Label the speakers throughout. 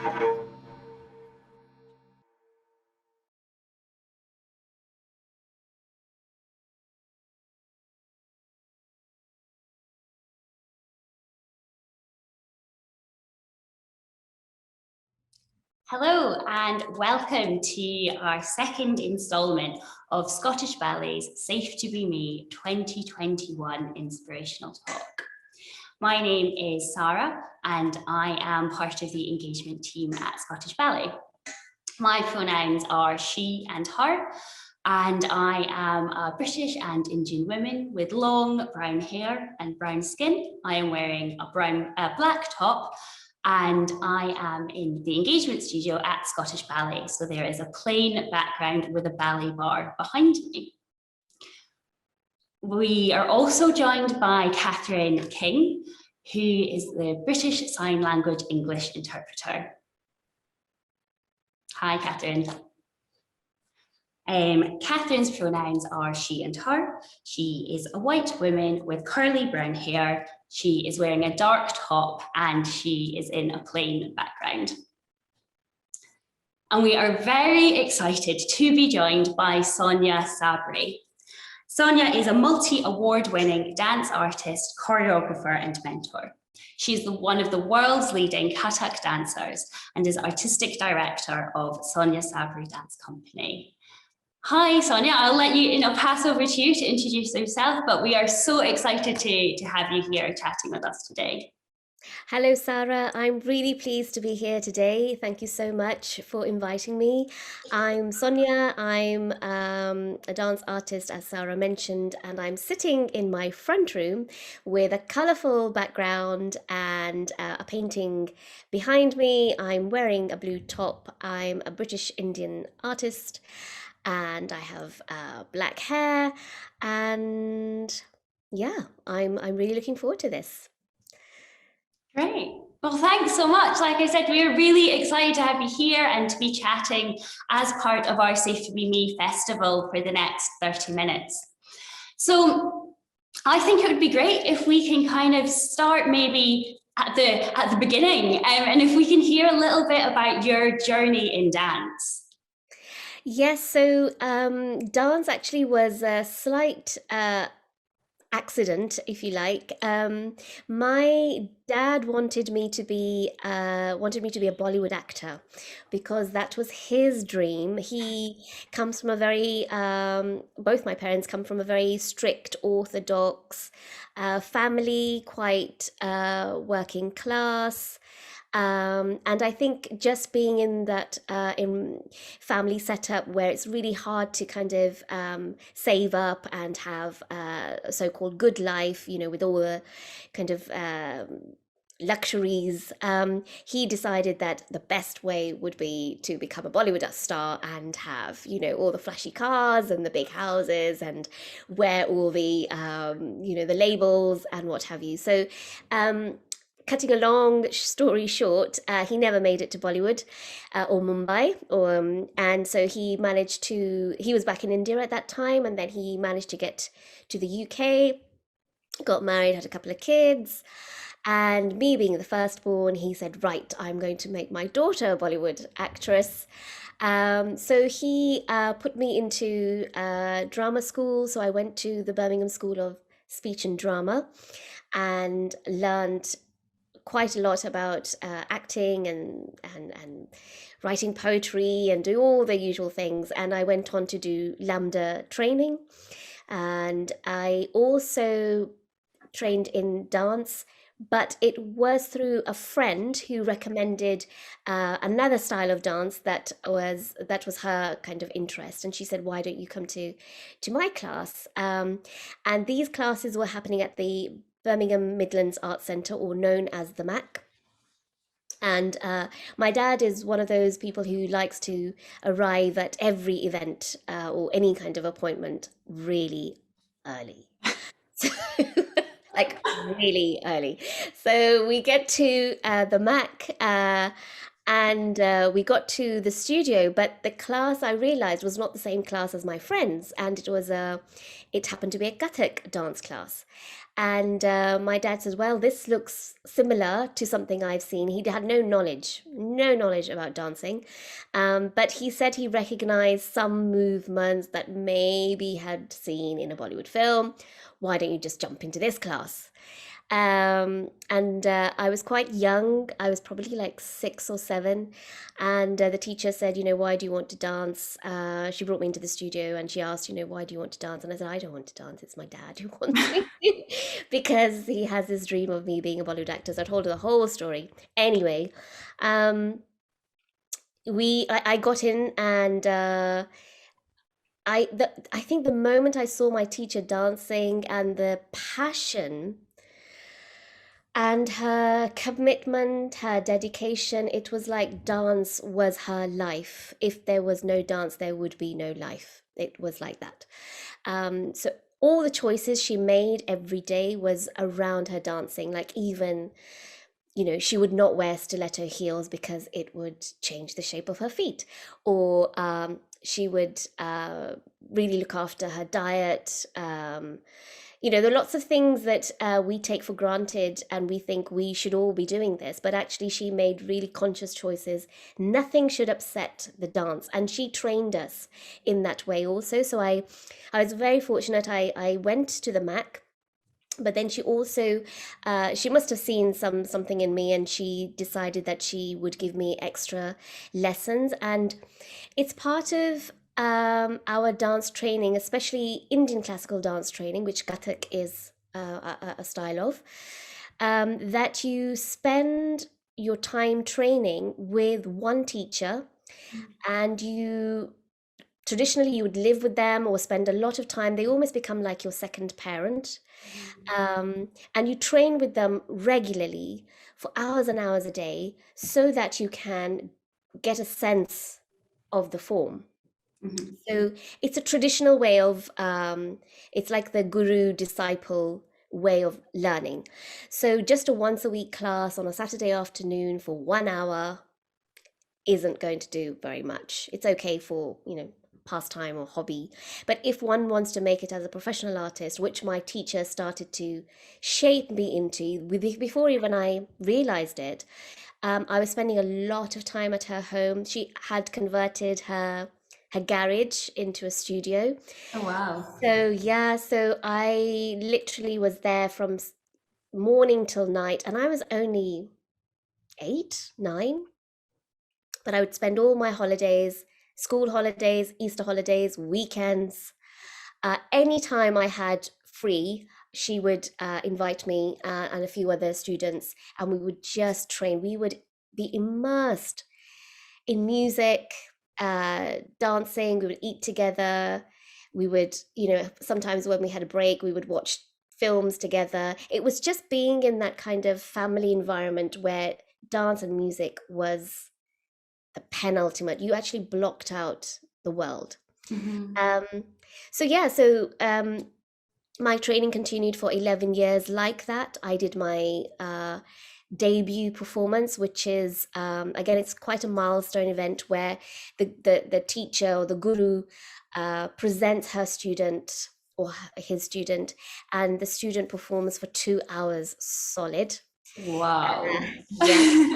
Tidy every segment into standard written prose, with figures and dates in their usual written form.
Speaker 1: Hello and welcome to our second instalment of Scottish Ballet's Safe to Be Me 2021 Inspirational Talk. My name is Sara and I am part of the engagement team at Scottish Ballet. My pronouns are she and her, and I am a British and Indian woman with long brown hair and brown skin. I am wearing a black top, and I am in the engagement studio at Scottish Ballet. So there is a plain background with a ballet bar behind me. We are also joined by Catherine King, who is the British Sign Language English interpreter. Hi, Catherine. Catherine's pronouns are she and her. She is a white woman with curly brown hair. She is wearing a dark top and she is in a plain background. And we are very excited to be joined by Sonia Sabri. Sonia is a multi-award-winning dance artist, choreographer, and mentor. She's one of the world's leading Kathak dancers and is artistic director of Sonia Sabri Dance Company. Hi, Sonia. I'll let you, pass over to you to introduce yourself, but we are so excited to have you here chatting with us today.
Speaker 2: Hello, Sara. I'm really pleased to be here today. Thank you so much for inviting me. I'm Sonia. I'm a dance artist, as Sara mentioned, and I'm sitting in my front room with a colourful background and a painting behind me. I'm wearing a blue top. I'm a British Indian artist, and I have black hair. And yeah, I'm really looking forward to this.
Speaker 1: Great. Well, thanks so much. Like I said, we are really excited to have you here and to be chatting as part of our Safe to Be Me festival for the next 30 minutes. So I think it would be great if we can kind of start maybe at the beginning, and if we can hear a little bit about your journey in dance.
Speaker 2: Yes, so dance actually was a slight accident, if you like. My dad wanted me to be a Bollywood actor because that was his dream. He comes from a very both my parents come from a very strict Orthodox family, quite working class. And I think just being in that in family setup where it's really hard to kind of save up and have a so-called good life, with all the kind of luxuries, he decided that the best way would be to become a Bollywood star and have, all the flashy cars and the big houses and wear all the, the labels and what have you. So, cutting a long story short, he never made it to Bollywood or Mumbai, and so he was back in India at that time, and then he managed to get to the UK, got married, had a couple of kids, and me being the firstborn, he said, right, I'm going to make my daughter a Bollywood actress. So he put me into drama school, so I went to the Birmingham School of Speech and Drama and learned quite a lot about acting and writing poetry and do all the usual things. And I went on to do Lambda training, and I also trained in dance, but it was through a friend who recommended another style of dance that was her kind of interest, and she said, why don't you come to my class? And these classes were happening at the Birmingham Midlands Arts Centre, or known as the MAC. And my dad is one of those people who likes to arrive at every event or any kind of appointment really early. So, like really early. So we get to the MAC, And we got to the studio, but the class I realized was not the same class as my friends, and it happened to be a Kathak dance class. And my dad says, "Well, this looks similar to something I've seen." He had no knowledge about dancing, but he said he recognized some movements that maybe he had seen in a Bollywood film. Why don't you just jump into this class? And I was quite young. I was probably like 6 or 7. And the teacher said, "Why do you want to dance?" She brought me into the studio and she asked, "Why do you want to dance?" And I said, "I don't want to dance. It's my dad who wants me to," because he has this dream of me being a Bollywood actor. So I told her the whole story. Anyway, um, I got in, and I think the moment I saw my teacher dancing and the passion and her commitment, her dedication, it was like dance was her life. If there was no dance, there would be no life. It was like that. So all the choices she made every day was around her dancing. Like, even, she would not wear stiletto heels because it would change the shape of her feet. Or she would really look after her diet. There are lots of things that we take for granted, and we think we should all be doing this, but actually she made really conscious choices. Nothing should upset the dance, and she trained us in that way also. So I was very fortunate. I went to the Mac, but then she also she must have seen something in me, and she decided that she would give me extra lessons. And it's part of our dance training, especially Indian classical dance training, which Kathak is a style of, that you spend your time training with one teacher, and traditionally you would live with them or spend a lot of time. They almost become like your second parent. And you train with them regularly for hours and hours a day so that you can get a sense of the form.
Speaker 1: Mhm.
Speaker 2: So it's a traditional way of, it's like the guru disciple way of learning. So just a once a week class on a Saturday afternoon for 1 hour isn't going to do very much. It's okay for, pastime or hobby. But if one wants to make it as a professional artist, which my teacher started to shape me into before even I realized it, I was spending a lot of time at her home. She had converted her garage into a studio.
Speaker 1: Oh, wow.
Speaker 2: So yeah, so I literally was there from morning till night, and I was only 8, 9, but I would spend all my holidays, school holidays, Easter holidays, weekends, anytime I had free, she would invite me and a few other students, and we would just train. We would be immersed in music, dancing. We would eat together. We would, sometimes when we had a break, we would watch films together. It was just being in that kind of family environment where dance and music was the penultimate. You actually blocked out the world.
Speaker 1: Mhm.
Speaker 2: Um, so yeah, so my training continued for 11 years like that. I did my debut performance, which is, again, it's quite a milestone event where the teacher or the guru presents her student or his student, and the student performs for 2 hours solid.
Speaker 1: Wow.
Speaker 2: Yeah.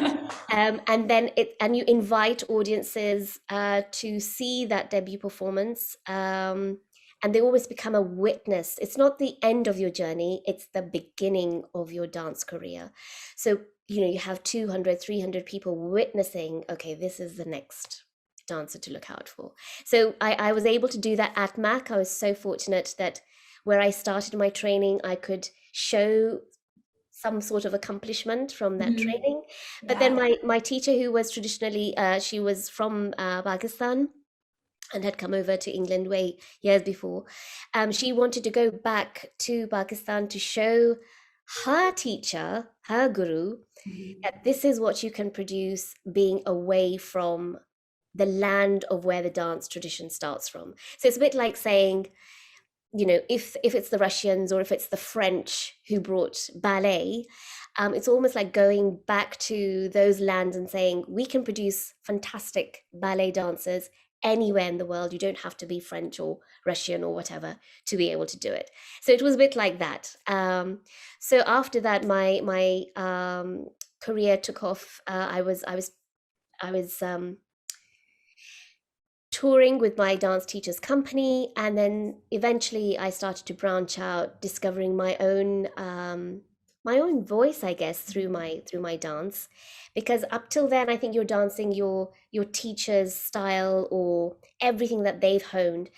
Speaker 2: And you invite audiences to see that debut performance, and they always become a witness. It's not the end of your journey, it's the beginning of your dance career. So you have 200, 300 people witnessing, okay, this is the next dancer to look out for. So I was able to do that at Mac. I was so fortunate that where I started my training, I could show some sort of accomplishment from that
Speaker 1: Mhm.
Speaker 2: training. But then
Speaker 1: Yeah.
Speaker 2: my teacher, who was traditionally, she was from Pakistan and had come over to England way years before. She wanted to go back to Pakistan to show her teacher, her guru,
Speaker 1: Mhm.
Speaker 2: that this is what you can produce being away from the land of where the dance tradition starts from. So it's a bit like saying, if it's the Russians or if it's the French who brought ballet, it's almost like going back to those lands and saying, we can produce fantastic ballet dancers anywhere in the world. You don't have to be French or Russian or whatever to be able to do it. So it was a bit like that. So after that, my career took off. I was touring with my dance teacher's company, and then eventually I started to branch out, discovering my own voice, I guess, through my dance. Because up till then, I think you're dancing your teacher's style or everything that they've honed,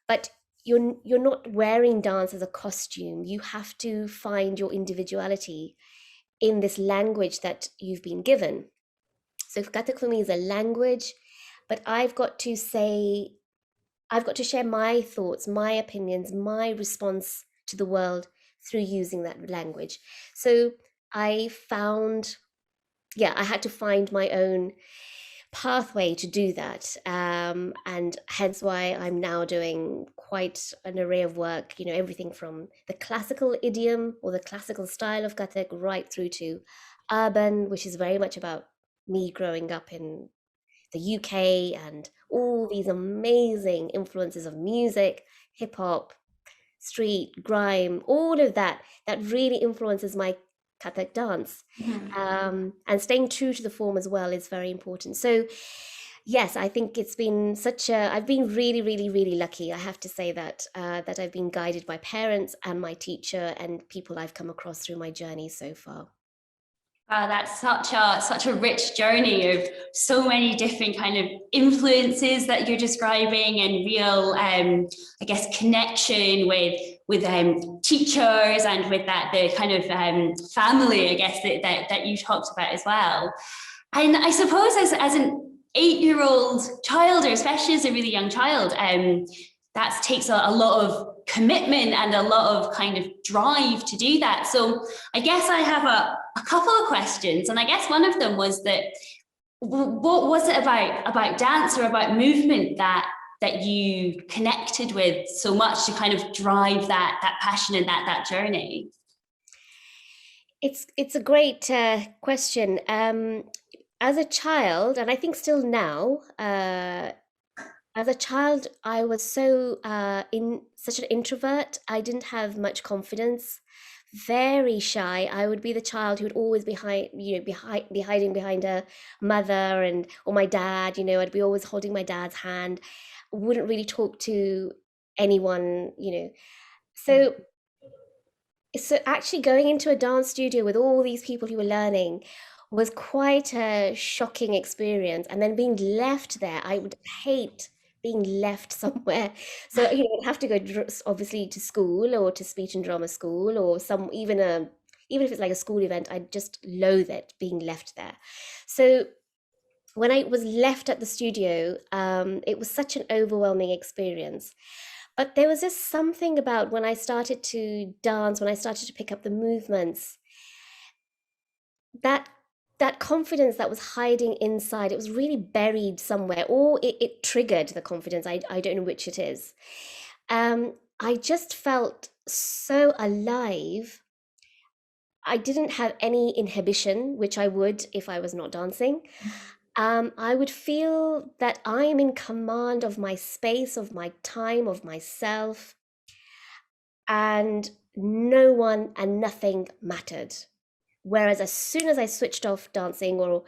Speaker 2: but you're not wearing dance as a costume. You have to find your individuality in this language that you've been given. So Kathak for me is a language, but I've got to share my thoughts, my opinions, my response to the world through using that language. So I had to find my own pathway to do that. And hence why I'm now doing quite an array of work, everything from the classical idiom or the classical style of Kathak right through to urban, which is very much about me growing up in the UK and all these amazing influences of music, hip hop, street, grime, all of that really influences my Kathak dance. And staying true to the form as well is very important. So yes, I think it's been I've been really, really, really lucky. I have to say that I've been guided by parents and my teacher and people I've come across through my journey so far.
Speaker 1: Wow, that's such a rich journey of so many different kind of influences that you're describing, and real, I guess, connection with teachers and with the kind of family, I guess, that you talked about as well. And I suppose as an 8-year-old child, or especially as a really young child, that takes a lot of commitment and a lot of kind of drive to do that. So I guess I have a couple of questions, and I guess one of them was that, what was it about dance or about movement that you connected with so much to kind of drive that passion and that journey?
Speaker 2: It's a great question. As a child, and I think still now, as a child, I was such an introvert. I didn't have much confidence, very shy. I would be the child who would always be hiding behind a mother or my dad. I'd be always holding my dad's hand. Wouldn't really talk to anyone. So actually going into a dance studio with all these people who were learning was quite a shocking experience. And then being left there, I would hate being left somewhere. So I'd have to go obviously to school or to speech and drama school, or even if it's like a school event, I just loathe it being left there. So when I was left at the studio, it was such an overwhelming experience. But there was just something about when I started to dance, when I started to pick up the movements, that confidence that was hiding inside, it was really buried somewhere, or it triggered the confidence. I don't know which it is. I just felt so alive. I didn't have any inhibition, which I would if I was not dancing. I would feel that I am in command of my space, of my time, of myself, and no one and nothing mattered. Whereas as soon as I switched off dancing or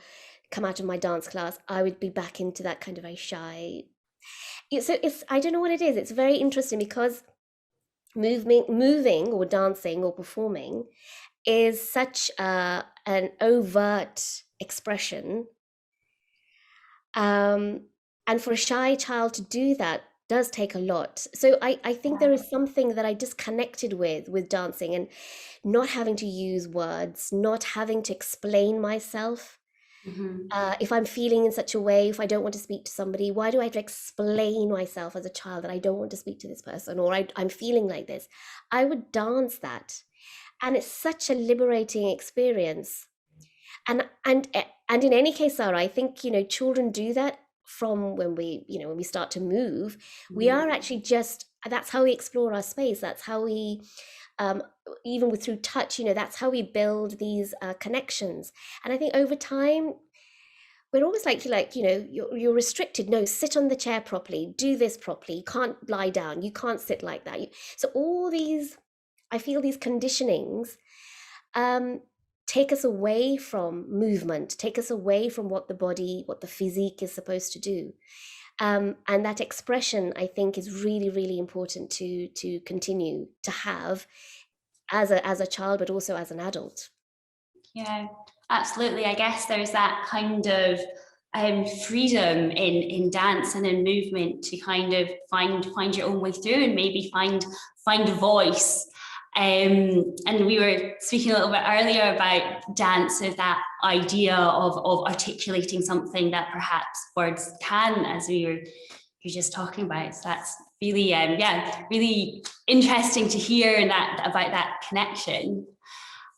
Speaker 2: come out of my dance class, I would be back into that kind of a shy. So I don't know what it is. It's very interesting because moving or dancing or performing is such an overt expression. And for a shy child to do that does take a lot. So I think there is something that I disconnected with dancing, and not having to use words, not having to explain myself. If I'm feeling in such a way, if I don't want to speak to somebody, why do I have to explain myself as a child that I don't want to speak to this person, or I'm feeling like this? I would dance that. And it's such a liberating experience. And in any case, Sara, I think, children do that from when we start to move. We are actually just that's how we explore our space. That's how we, um, even with through touch, that's how we build these connections. And I think over time, we're always like you're restricted. No, sit on the chair properly, do this properly, you can't lie down, you can't sit like that. So all these, I feel these conditionings um take us away from movement, take us away from what the body, what the physique is supposed to do. And that expression, I think, is really, really important to continue to have as a child, but also as an adult.
Speaker 1: Yeah, absolutely. I guess there's that kind of freedom in dance and in movement to kind of find your own way through and maybe find a voice. And we were speaking a little bit earlier about dance as that idea of articulating something that perhaps words can, as you're just talking about. So that's really, really interesting to hear about that connection.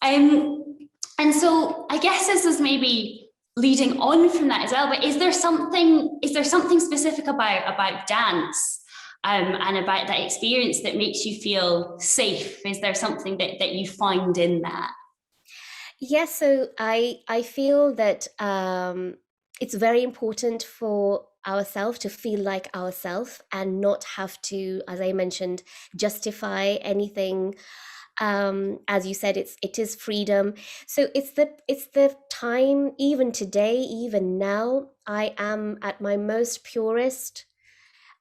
Speaker 1: And so I guess this is maybe leading on from that as well, but is there something specific about dance and about that experience that makes you feel safe? Is there something that you find in that?
Speaker 2: Yes, so I feel that it's very important for ourselves to feel like ourselves and not have to, as I mentioned, justify anything. As you said, it is freedom. So it's the time. Even today, even now, I am at my most purest,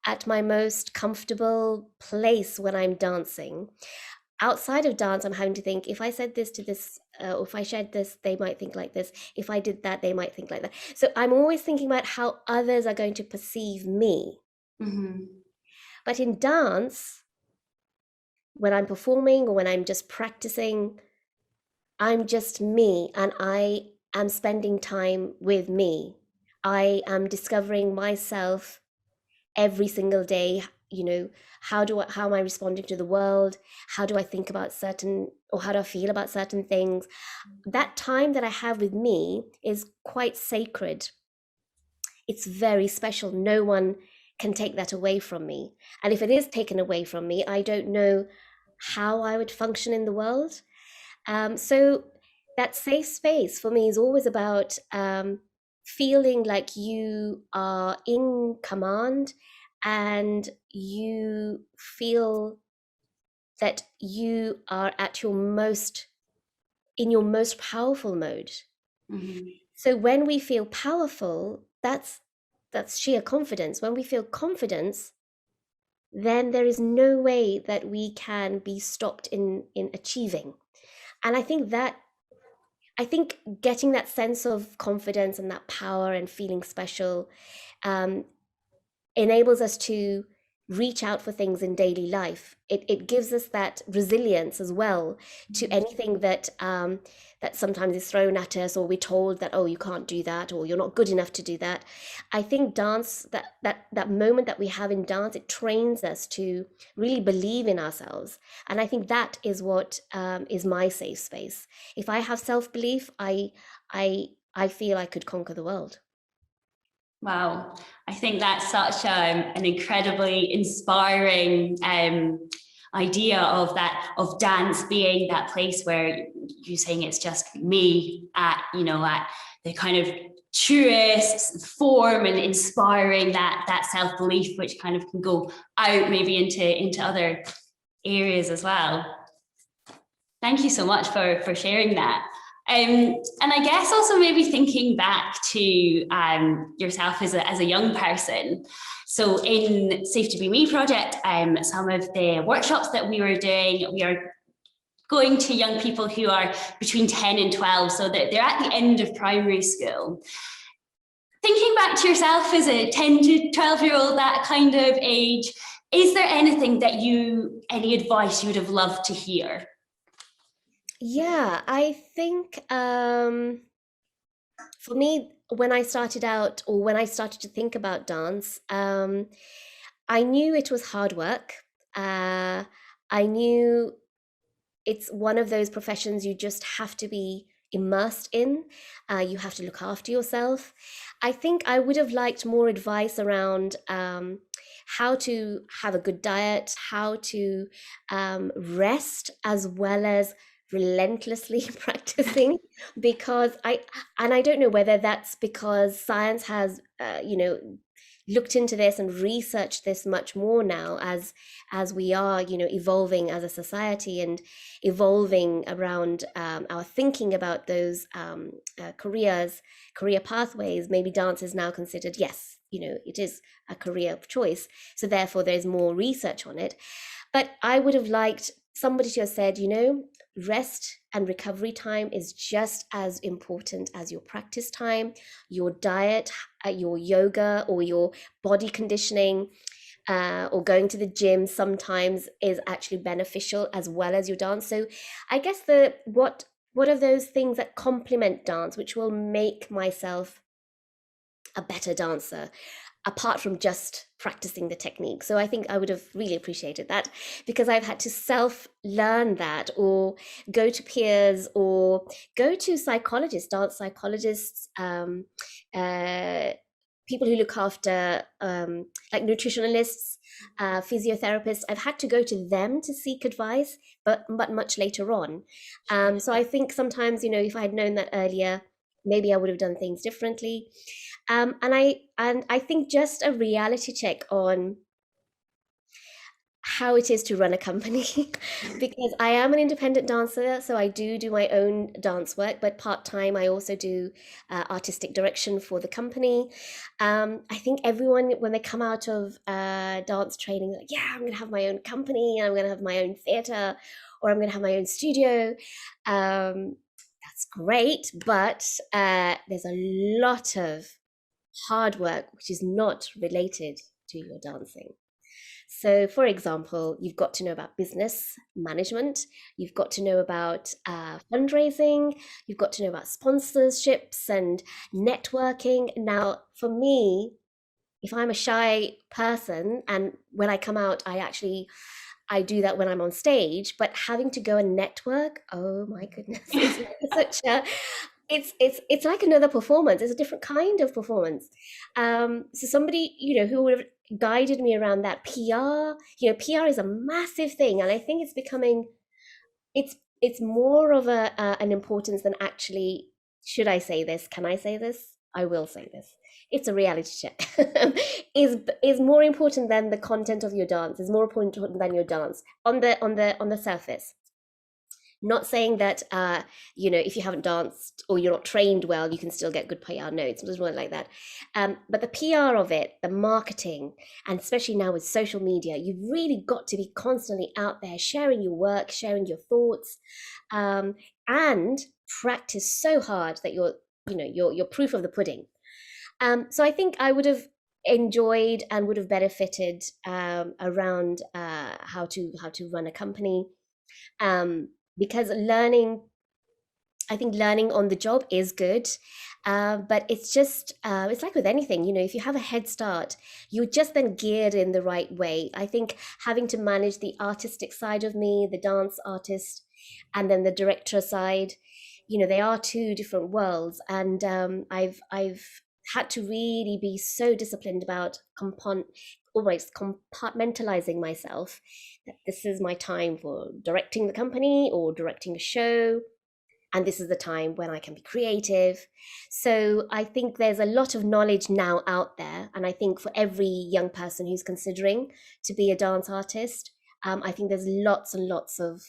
Speaker 2: at my most comfortable place when I'm dancing. Outside of dance, I'm having to think, if I said this to this, or if I shared this, they might think like this. If I did that, they might think like that. So I'm always thinking about how others are going to perceive me.
Speaker 1: Mm-hmm.
Speaker 2: But in dance, when I'm performing or when I'm just practicing, I'm just me, and I am spending time with me. I am discovering myself every single day. How am I responding to the world? How do I think about certain, or how do I feel about certain things? That time that I have with me is quite sacred. It's very special. No one can take that away from me. And if it is taken away from me, I don't know how I would function in the world. So that safe space for me is always about feeling like you are in command, and you feel that you are at your most, in your most powerful mode.
Speaker 1: Mm-hmm.
Speaker 2: So when we feel powerful, that's sheer confidence. When we feel confidence, then there is no way that we can be stopped in achieving. And I think getting that sense of confidence and that power and feeling special um, enables us to reach out for things in daily life. It gives us that resilience as well to anything that sometimes is thrown at us, or we're told that, oh, you can't do that, or you're not good enough to do that. I think dance, that moment that we have in dance, it trains us to really believe in ourselves. And I think that is what is my safe space. If I have self-belief, I feel I could conquer the world.
Speaker 1: Wow, I think that's such an incredibly inspiring idea of dance being that place where you're saying it's just me at the kind of truest form, and inspiring that self-belief, which kind of can go out maybe into other areas as well. Thank you so much for sharing that. And I guess also maybe thinking back to yourself as a young person. So in Safe to Be Me project, some of the workshops that we were doing, we are going to young people who are between 10 and 12, so that they're at the end of primary school. Thinking back to yourself as a 10 to 12-year-old, that kind of age, is there anything any advice you would have loved to hear?
Speaker 2: Yeah, I think for me, when I started out, or when I started to think about dance, I knew it was hard work. I knew it's one of those professions you just have to be immersed in. You have to look after yourself. I think I would have liked more advice around how to have a good diet, how to rest, as well as relentlessly practicing, because I don't know whether that's because science has looked into this and researched this much more now, as we are evolving as a society and evolving around our thinking about those career pathways. Maybe dance is now considered, yes, it is a career of choice, so therefore there's more research on it. But I would have liked somebody to have said, rest and recovery time is just as important as your practice time, your diet, your yoga, or your body conditioning, or going to the gym sometimes is actually beneficial as well as your dance. So I guess what are those things that complement dance, which will make myself a better dancer, apart from just practicing the technique? So I think I would have really appreciated that, because I've had to self-learn that, or go to peers, or go to psychologists, dance psychologists, people who look after like nutritionalists, physiotherapists. I've had to go to them to seek advice, but much later on. So I think sometimes, if I had known that earlier, maybe I would have done things differently. And I think just a reality check on how it is to run a company, because I am an independent dancer, so I do my own dance work, but part-time I also do artistic direction for the company. I think everyone, when they come out of dance training, like, yeah, I'm gonna have my own company, I'm gonna have my own theater, or I'm gonna have my own studio. That's great, but there's a lot of hard work which is not related to your dancing. So, for example, you've got to know about business management, you've got to know about fundraising, you've got to know about sponsorships and networking. Now, for me, if I'm a shy person, and when I come out, I do that when I'm on stage, but having to go and network, oh my goodness, it's such a it's like another performance. It's a different kind of performance. So somebody, who would have guided me around that. PR is a massive thing, and I think it's becoming, it's more of an importance than actually, should I say this? Can I say this? I will say this. It's a reality check. is more important than the content of your dance. Is more important than your dance on the surface. Not saying that if you haven't danced or you're not trained well, you can still get good PR. No, it doesn't work like that. But the PR of it, the marketing, and especially now with social media, you've really got to be constantly out there sharing your work, sharing your thoughts, and practice so hard that you're proof of the pudding. So I think I would have enjoyed and would have benefited around how to run a company. Because I think learning on the job is good, but it's just it's like with anything, if you have a head start, you're just then geared in the right way. I think having to manage the artistic side of me, the dance artist, and then the director side, they are two different worlds, and I've had to really be so disciplined about almost compartmentalizing myself, that this is my time for directing the company or directing a show, and this is the time when I can be creative. So I think there's a lot of knowledge now out there, and I think for every young person who's considering to be a dance artist, I think there's lots and lots of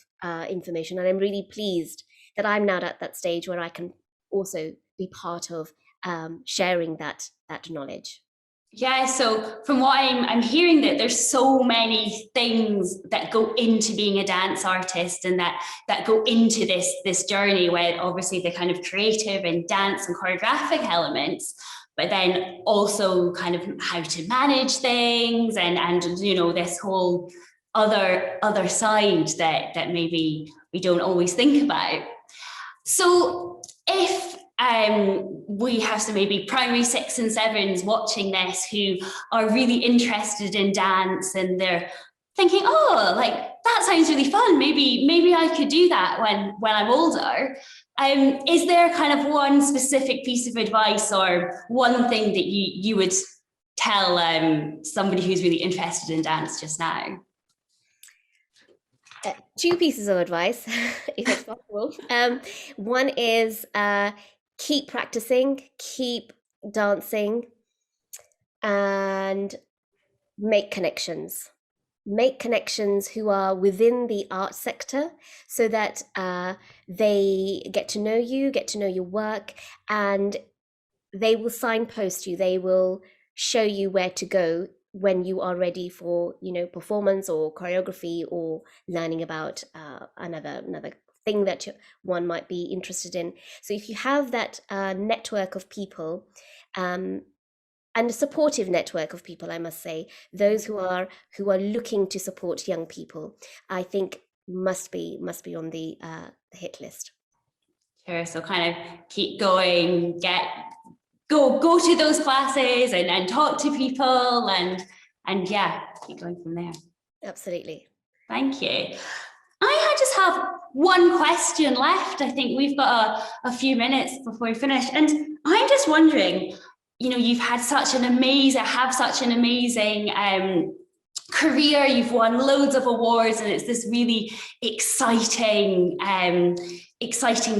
Speaker 2: information, and I'm really pleased that I'm now at that stage where I can also be part of sharing that knowledge.
Speaker 1: Yeah, so from what I'm hearing, that there's so many things that go into being a dance artist, and that go into this journey, where obviously the kind of creative and dance and choreographic elements, but then also kind of how to manage things, and this whole other side that maybe we don't always think about. So if we have some maybe primary 6 and 7s watching this who are really interested in dance, and they're thinking, oh, like, that sounds really fun. Maybe I could do that when I'm older. Is there kind of one specific piece of advice or one thing that you would tell somebody who's really interested in dance just now?
Speaker 2: Two pieces of advice, if it's possible. One is keep practicing, keep dancing, and make connections. Make connections who are within the art sector so that they get to know you, get to know your work, and they will signpost you. They will show you where to go when you are ready for, performance or choreography or learning about another thing that one might be interested in. So if you have that network of people, and a supportive network of people, I must say, those who are looking to support young people, I think must be on the hit list.
Speaker 1: Sure. So kind of keep going, go to those classes and talk to people and yeah, keep going from there.
Speaker 2: Absolutely.
Speaker 1: Thank you. I just have one question left. I think we've got a few minutes before we finish. And I'm just wondering, you've had such an amazing career. You've won loads of awards and it's this really exciting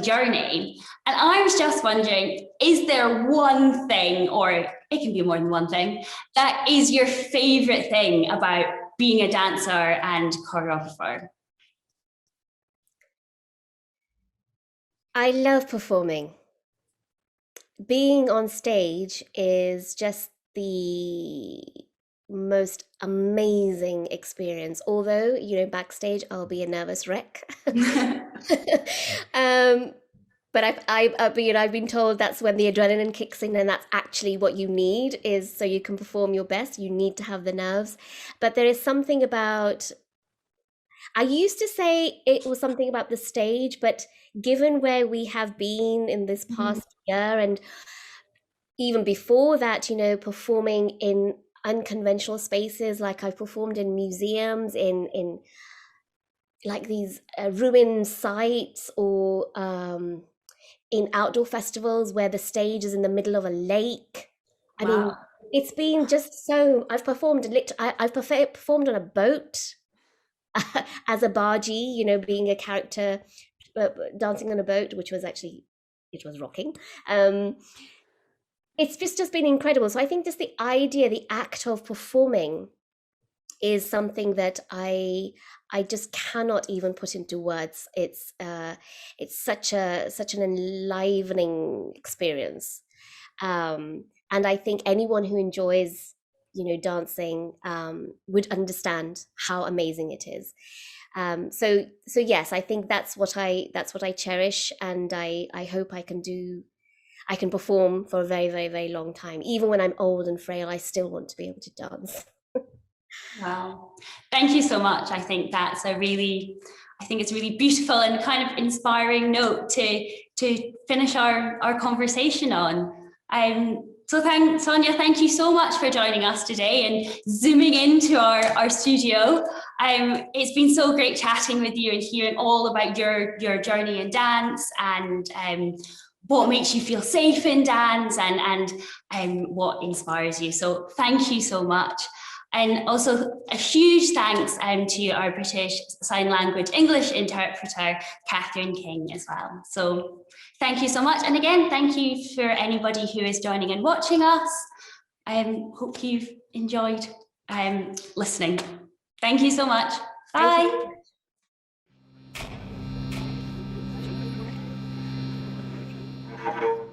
Speaker 1: journey. And I was just wondering, is there one thing, or it can be more than one thing, that is your favorite thing about being a dancer and choreographer?
Speaker 2: I love performing. Being on stage is just the most amazing experience. Although, backstage I'll be a nervous wreck. But I've been told that's when the adrenaline kicks in, and that's actually what you need, is so you can perform your best. You need to have the nerves. But there is something about, I used to say it was something about the stage, but given where we have been in this past year, and even before that, performing in unconventional spaces, like I've performed in museums, in like these ruined sites, or in outdoor festivals where the stage is in the middle of a lake. I mean, it's been just so. I've performed on a boat as a bargee, being a character, dancing on a boat, which was rocking. It's just been incredible. So I think just the act of performing is something that I just cannot even put into words. It's such an enlivening experience, and I think anyone who enjoys dancing would understand how amazing it is. So yes, I think that's what I cherish, and I hope I can perform for a very, very, very long time. Even when I'm old and frail, I still want to be able to dance.
Speaker 1: Wow. Thank you so much. I think it's a really beautiful and kind of inspiring note to finish our conversation on. So Sonia, thank you so much for joining us today and zooming into our studio. It's been so great chatting with you and hearing all about your journey in dance, and what makes you feel safe in dance, and what inspires you. So thank you so much. And also a huge thanks to our British Sign Language English interpreter, Catherine King, as well. So thank you so much. And again, thank you for anybody who is joining and watching us. I hope you've enjoyed listening. Thank you so much. Bye.
Speaker 2: Thank you.